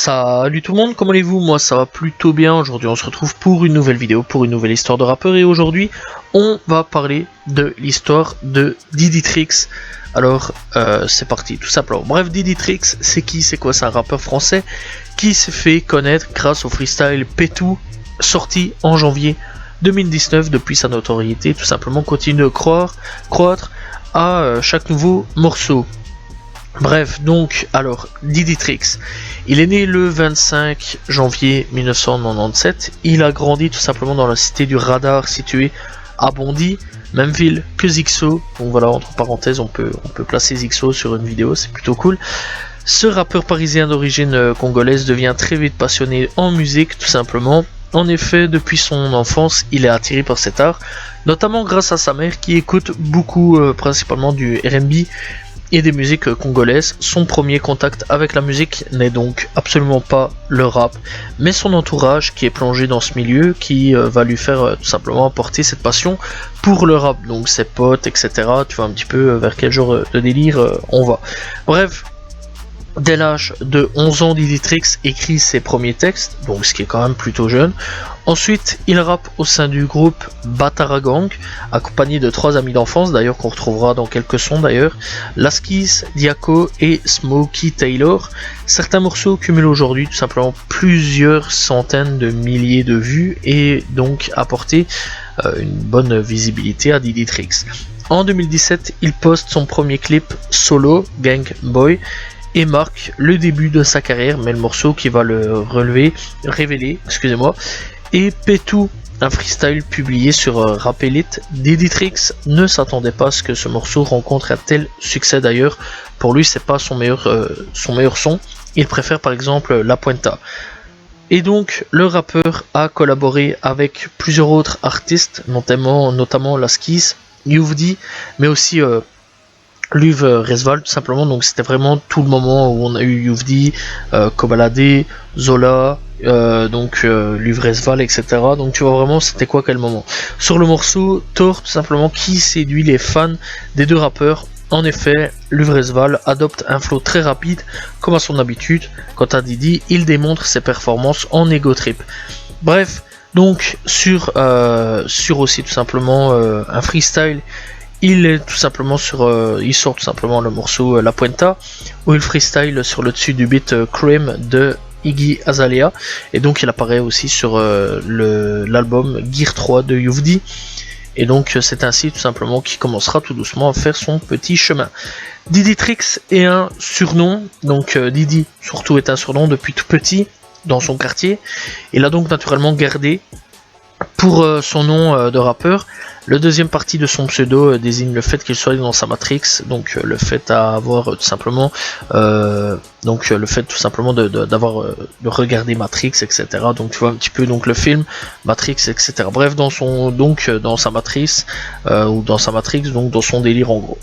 Salut tout le monde, comment allez-vous? Moi ça va plutôt bien. Aujourd'hui on se retrouve pour une nouvelle vidéo, pour une nouvelle histoire de rappeur. Et aujourd'hui on va parler de l'histoire de Diditrix. Alors c'est parti, tout simplement. Bref, Diditrix, c'est qui? C'est quoi? C'est un rappeur français qui s'est fait connaître grâce au freestyle Pétou, sorti en janvier 2019. Depuis, sa notoriété tout simplement continue de croître à chaque nouveau morceau. Bref, donc, alors, Diditrix, il est né le 25 janvier 1997, il a grandi tout simplement dans la cité du Radar située à Bondy, même ville que Zixo, donc voilà, entre parenthèses, on peut placer Zixo sur une vidéo, c'est plutôt cool. Ce rappeur parisien d'origine congolaise devient très vite passionné en musique, tout simplement. En effet, depuis son enfance, il est attiré par cet art, notamment grâce à sa mère qui écoute beaucoup, principalement du R&B, et des musiques congolaises. Son premier contact avec la musique n'est donc absolument pas le rap, mais son entourage qui est plongé dans ce milieu qui va lui faire tout simplement apporter cette passion pour le rap, donc ses potes, etc. Tu vois un petit peu vers quel genre de délire on va. Bref, dès l'âge de 11 ans, Diditrix écrit ses premiers textes, donc ce qui est quand même plutôt jeune. Ensuite, il rappe au sein du groupe Bataragang, accompagné de 3 amis d'enfance, d'ailleurs qu'on retrouvera dans quelques sons d'ailleurs, Laskis, Diako et Smokey Taylor. Certains morceaux cumulent aujourd'hui tout simplement plusieurs centaines de milliers de vues et donc apporté une bonne visibilité à Diditrix. En 2017, il poste son premier clip solo, Gang Boy, et marque le début de sa carrière, mais le morceau qui va le révéler, et Pétou, un freestyle publié sur Rap Elite. Diditrix ne s'attendait pas à ce que ce morceau rencontre un tel succès d'ailleurs. Pour lui, c'est pas son meilleur son. Il préfère par exemple La Puenta. Et donc, le rappeur a collaboré avec plusieurs autres artistes, notamment Laskis, Youvdi, mais aussi Luv Resval tout simplement. Donc c'était vraiment tout le moment où on a eu Youvdi, Kobalade, Zola, Luv Resval, etc. Donc tu vois vraiment c'était quoi quel moment. Sur le morceau Thor tout simplement qui séduit les fans des deux rappeurs. En effet, Luv Resval adopte un flow très rapide comme à son habitude. Quant à Didi, il démontre ses performances en ego trip. Bref, donc sur aussi tout simplement un freestyle. Il sort tout simplement le morceau La Puenta, où il freestyle sur le dessus du beat Cream de Iggy Azalea, et donc il apparaît aussi sur l'album Gear 3 de Youvdi, et donc c'est ainsi tout simplement qu'il commencera tout doucement à faire son petit chemin. Diditrix est un surnom, donc Didi surtout est un surnom depuis tout petit dans son quartier, il a donc naturellement gardé pour son nom de rappeur. Le deuxième partie de son pseudo désigne le fait qu'il soit dans sa Matrix, donc le fait d'avoir tout simplement de regarder Matrix, etc. Donc tu vois un petit peu donc le film Matrix, etc. Bref, dans sa matrice ou dans sa Matrix, donc dans son délire en gros.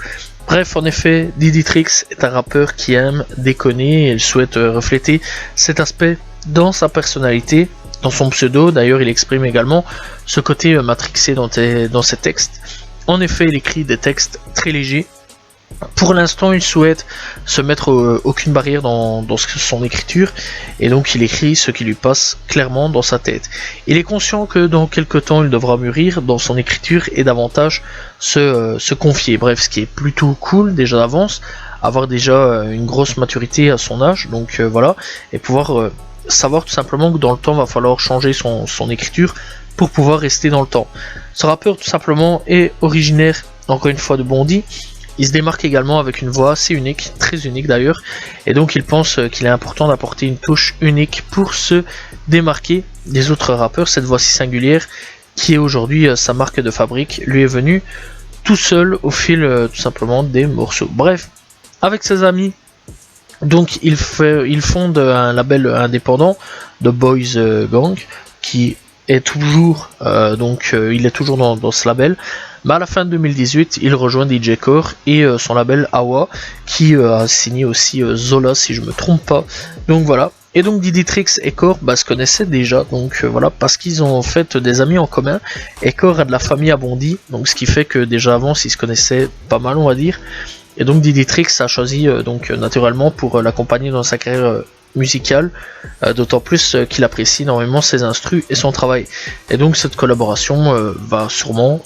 Bref, en effet, Diditrix est un rappeur qui aime déconner et il souhaite refléter cet aspect dans sa personnalité. Dans son pseudo, d'ailleurs, il exprime également ce côté matrixé dans ses textes. En effet, il écrit des textes très légers. Pour l'instant, il souhaite se mettre aucune barrière dans son écriture, et donc il écrit ce qui lui passe clairement dans sa tête. Il est conscient que dans quelques temps, il devra mûrir dans son écriture et davantage se confier. Bref, ce qui est plutôt cool déjà d'avance, avoir déjà une grosse maturité à son âge, donc voilà, et pouvoir savoir tout simplement que dans le temps va falloir changer son écriture pour pouvoir rester dans le temps. Ce rappeur tout simplement est originaire encore une fois de Bondy. Il se démarque également avec une voix assez unique, très unique d'ailleurs, et donc il pense qu'il est important d'apporter une touche unique pour se démarquer des autres rappeurs. Cette voix si singulière qui est aujourd'hui sa marque de fabrique lui est venue tout seul au fil tout simplement des morceaux. Bref, avec ses amis, donc il fonde un label indépendant de Boys Gang qui est toujours il est toujours dans ce label. Mais à la fin de 2018, il rejoint DJ Core et son label Awa qui a signé aussi Zola si je me trompe pas. Donc voilà. Et donc Diditrix et Core se connaissaient déjà, donc voilà, parce qu'ils ont en fait des amis en commun. Et Core a de la famille à Bondy, donc ce qui fait que déjà avant ils se connaissaient pas mal, on va dire. Et donc Diditrix a choisi naturellement pour l'accompagner dans sa carrière musical, d'autant plus qu'il apprécie énormément ses instrus et son travail. Et donc cette collaboration va sûrement,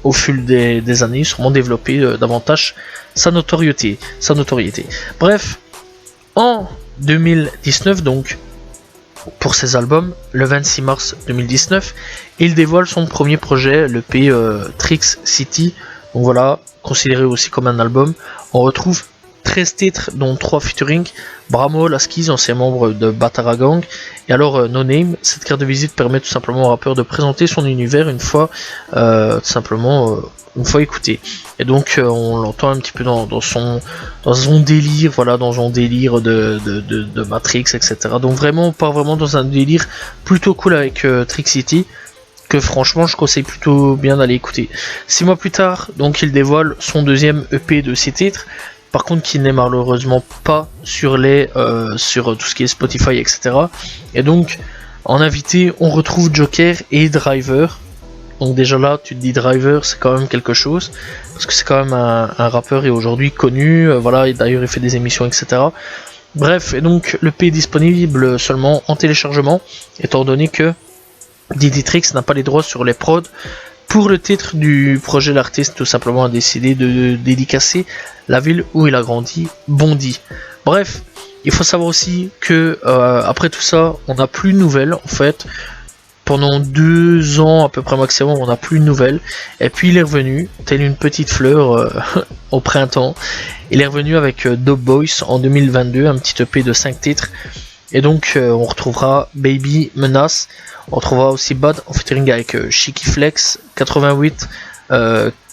au fil des années, sûrement développer davantage sa notoriété. Bref, en 2019 donc, pour ses albums, le 26 mars 2019, il dévoile son premier projet, l'EP Trix City. Donc voilà, considéré aussi comme un album. On retrouve 13 titres, dont 3 featuring. Bramo, Laskies, ancien membre de Batara Gang. Et alors No Name, cette carte de visite permet tout simplement au rappeur de présenter son univers une fois une fois écouté. Et donc on l'entend un petit peu dans son délire, voilà, dans son délire de Matrix, etc. Donc vraiment, on part vraiment dans un délire plutôt cool avec Trix City, que franchement je conseille plutôt bien d'aller écouter. 6 mois plus tard, donc il dévoile son deuxième EP de 6 titres, par contre qui n'est malheureusement pas sur tout ce qui est Spotify, etc. Et donc en invité on retrouve Joker et Driver. Donc déjà là tu te dis Driver, c'est quand même quelque chose, parce que c'est quand même un rappeur et aujourd'hui connu, voilà, et d'ailleurs il fait des émissions, etc. Bref, et donc le l'EP est disponible seulement en téléchargement, étant donné que Diddy n'a pas les droits sur les prods. Pour le titre du projet, l'artiste tout simplement a décidé de dédicacer la ville où il a grandi, Bondy. Bref, il faut savoir aussi que après tout ça, on n'a plus de nouvelles en fait. Pendant 2 ans à peu près maximum, on n'a plus de nouvelles. Et puis il est revenu, tel une petite fleur au printemps. Il est revenu avec Dope Boys en 2022, un petit EP de 5 titres. Et donc on retrouvera Baby, Menace. On retrouvera aussi Bad en featuring avec Chicky Flex, 88,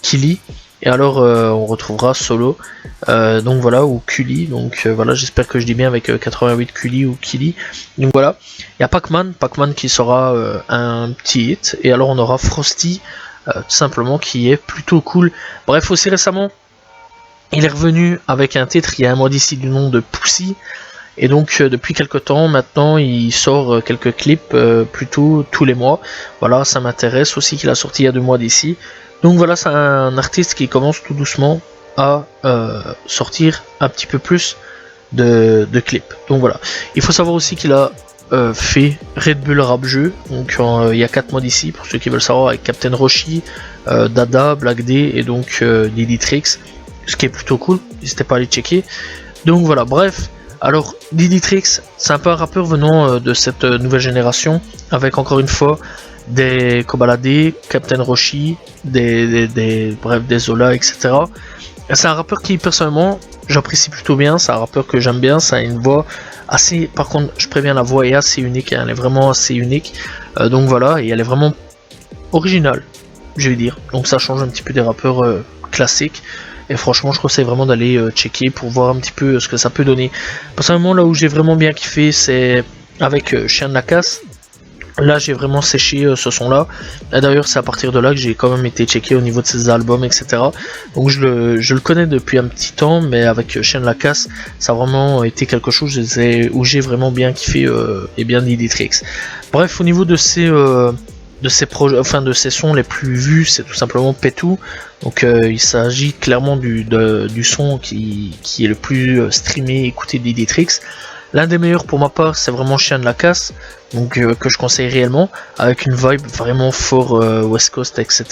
Killy. Et alors on retrouvera Solo, donc voilà, ou Kully. Donc voilà, j'espère que je dis bien avec 88 Kully ou Killy. Donc voilà, il y a Pac-Man qui sera un petit hit. Et alors on aura Frosty, tout simplement, qui est plutôt cool. Bref, aussi récemment, il est revenu avec un titre il y a un mois d'ici du nom de Pussy. Et donc depuis quelques temps maintenant il sort quelques clips plutôt tous les mois. Voilà, ça m'intéresse aussi qu'il a sorti il y a 2 mois d'ici. Donc voilà, c'est un artiste qui commence tout doucement à sortir un petit peu plus de clips. Donc voilà, il faut savoir aussi qu'il a fait Red Bull Rap Jeu, donc il y a 4 mois d'ici, pour ceux qui veulent savoir, avec Captain Roshi, Dada, Black D et donc Diddy Trix, ce qui est plutôt cool, n'hésitez pas à aller checker. Donc voilà, bref. Alors Diddy Trix, c'est un peu un rappeur venant de cette nouvelle génération, avec encore une fois des Kobalade, Captain Roshi, bref, des Zola, etc. C'est un rappeur qui personnellement j'apprécie plutôt bien, c'est un rappeur que j'aime bien, ça a une voix assez, par contre je préviens, la voix est assez unique, hein, elle est vraiment assez unique, donc voilà, et elle est vraiment originale, je vais dire, donc ça change un petit peu des rappeurs classiques. Et franchement je conseille vraiment d'aller checker pour voir un petit peu ce que ça peut donner. Personnellement, là où j'ai vraiment bien kiffé, c'est avec Chien de la Casse. Là j'ai vraiment séché ce son là. D'ailleurs c'est à partir de là que j'ai quand même été checké au niveau de ses albums, etc. Donc je le connais depuis un petit temps, mais avec Chien de la Casse, ça a vraiment été quelque chose où j'ai vraiment bien kiffé et bien Diddy Trix. Bref, au niveau de ses projets, enfin de ses sons les plus vus, c'est tout simplement Petou. Donc il s'agit clairement du son qui est le plus streamé, écouté de Diddy Trix. L'un des meilleurs pour ma part, c'est vraiment Chien de la Casse, donc que je conseille réellement, avec une vibe vraiment fort West Coast, etc.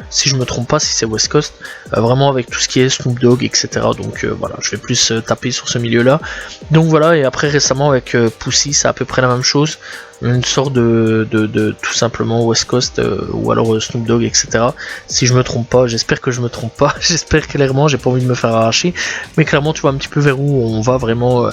Si je me trompe pas, si c'est West Coast, vraiment avec tout ce qui est Snoop Dogg, etc. Donc voilà, je vais plus taper sur ce milieu-là. Donc voilà, et après récemment avec Pussy, c'est à peu près la même chose, une sorte de tout simplement West Coast ou alors Snoop Dogg, etc. Si je me trompe pas, j'espère que je me trompe pas, j'espère clairement, j'ai pas envie de me faire arracher, mais clairement tu vois un petit peu vers où on va vraiment.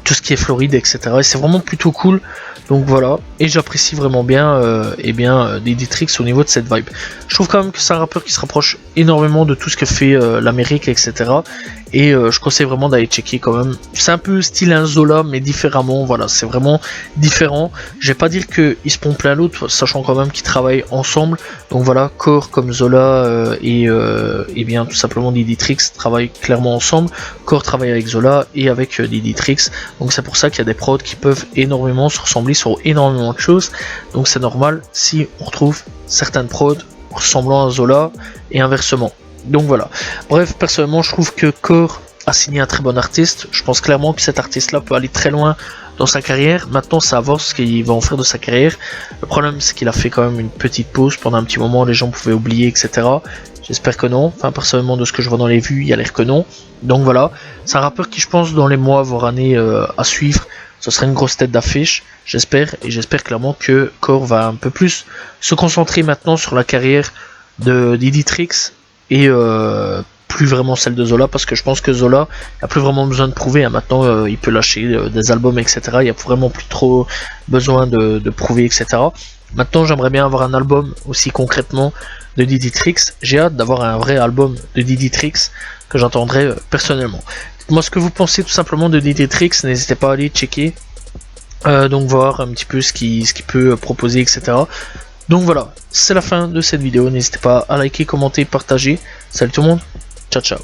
Tout ce qui est Floride, etc. Et c'est vraiment plutôt cool. Donc voilà, et j'apprécie vraiment bien Diddy Trix au niveau de cette vibe. Je trouve quand même que c'est un rappeur qui se rapproche énormément de tout ce que fait l'Amérique, etc. Et je conseille vraiment d'aller checker quand même. C'est un peu style un Zola, mais différemment, voilà, c'est vraiment différent. Je vais pas dire qu'ils se pompent l'un l'autre, sachant quand même qu'ils travaillent ensemble. Donc voilà, Core comme Zola et bien tout simplement Diddy Trix travaillent clairement ensemble. Core travaille avec Zola et avec Diddy Trix. Donc c'est pour ça qu'il y a des prods qui peuvent énormément se ressembler sur énormément de choses, donc c'est normal si on retrouve certaines prods ressemblant à Zola et inversement. Donc voilà, bref, personnellement je trouve que Core a signé un très bon artiste. Je pense clairement que cet artiste-là peut aller très loin dans sa carrière. Maintenant, c'est à voir ce qu'il va en faire de sa carrière. Le problème, c'est qu'il a fait quand même une petite pause pendant un petit moment. Les gens pouvaient oublier, etc. J'espère que non. Enfin, personnellement, de ce que je vois dans les vues, il y a l'air que non. Donc voilà, c'est un rappeur qui, je pense, dans les mois, voire années à suivre, ce serait une grosse tête d'affiche, j'espère. Et j'espère clairement que Core va un peu plus se concentrer maintenant sur la carrière de Diditrix et plus vraiment celle de Zola, parce que je pense que Zola n'a plus vraiment besoin de prouver, hein. Maintenant il peut lâcher des albums, etc. Il n'y a vraiment plus trop besoin de prouver, etc. Maintenant j'aimerais bien avoir un album aussi concrètement de Diditrix. J'ai hâte d'avoir un vrai album de Diditrix que j'entendrai personnellement. Dites-moi ce que vous pensez tout simplement de Diditrix, n'hésitez pas à aller checker, donc voir un petit peu ce qu'il peut proposer, etc. Donc voilà, c'est la fin de cette vidéo, n'hésitez pas à liker, commenter, partager. Salut tout le monde, ciao ciao.